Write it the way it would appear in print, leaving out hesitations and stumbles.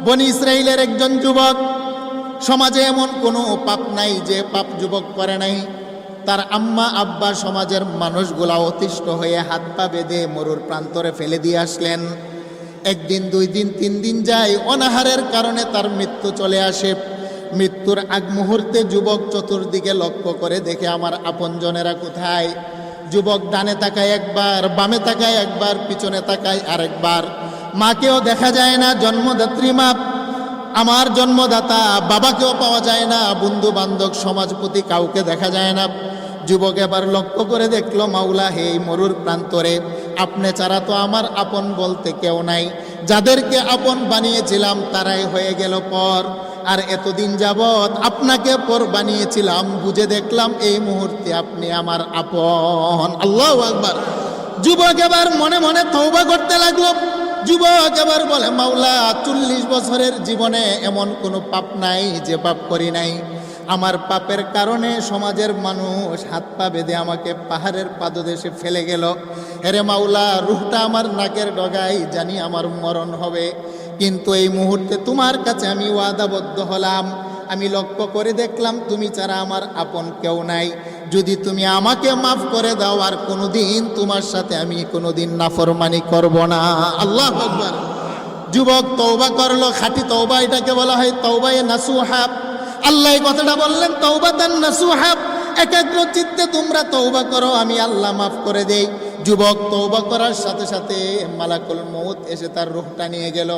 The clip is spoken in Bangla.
বনি ইসরাইলের একজন যুবক, সমাজে এমন কোনো পাপ নাই যে পাপ যুবক করে নাই। তার আম্মা আব্বা সমাজের মানুষগুলা অতিষ্ঠ হয়ে হাত পা বেঁধে মরুর প্রান্তরে ফেলে দিয়ে আসলেন। একদিন, 2 দিন, 3 দিন যায়, অনাহারের কারণে তার মৃত্যু চলে আসে। মৃত্যুর আগ মুহূর্তে যুবক চতুর্দিকে লক্ষ্য করে দেখে আমার আপনজনেরা কোথায়। যুবক ডানে তাকায় একবার, বামে তাকায় একবার, পিছনে তাকায় আরেকবার। মাকেও দেখা যায় না, জন্মদাত্রী মা, আমার জন্মদাতা বাবাকেও পাওয়া যায় না, বন্ধু বান্ধব সমাজপতি কাউকে দেখা যায় না। যুবক এবার লক্ষ্য করে দেখলো, মাওলা হে, মরুর প্রান্তরে আপনি ছাড়া তো আমার আপন বলতে কেউ নাই। যাদেরকে আপন বানিয়েছিলাম তারাই হয়ে গেল পর। আর এতদিন যাবৎ আপনাকে পর বানিয়েছিলাম, বুঝে দেখলাম এই মুহূর্তে আপনি আমার আপন। আল্লাহু আকবার। যুবক এবার মনে মনে তওবা করতে লাগলো। যুবক এবার বলে, মাওলা 40 বছরের জীবনে এমন কোনো পাপ নাই যে পাপ করি নাই। আমার পাপের কারণে সমাজের মানুষ হাত পা বেঁধে আমাকে পাহাড়ের পাদদেশে ফেলে গেল। হেরে মাওলা, রুহটা আমার নাকের ডগায়, জানি আমার মরণ হবে, কিন্তু এই মুহূর্তে তোমার কাছে আমি ওয়াদাবদ্ধ হলাম। আমি লক্ষ্য করে দেখলাম তুমি ছাড়া আমার আপন কেউ নাই। যদি তুমি আমাকে মাফ করে দাও, আর কোনোদিন তোমার সাথে আমি কোনোদিন নাফরমানি করব না। আল্লাহু আকবার। যুবক তওবা করলো, খাঁটি তওবা, এটাকে বলা হয় তওবায়ে নাসুহা। আল্লাহ এই কথাটা বললেন, তওবাতান নাসুহা, একাগ্র চিত্তে তোমরা তওবা করো, আমি আল্লাহ মাফ করে দেই। যুবক তওবা করার সাথে সাথে মালাকুল মউত এসে তার রূহটা নিয়ে গেল।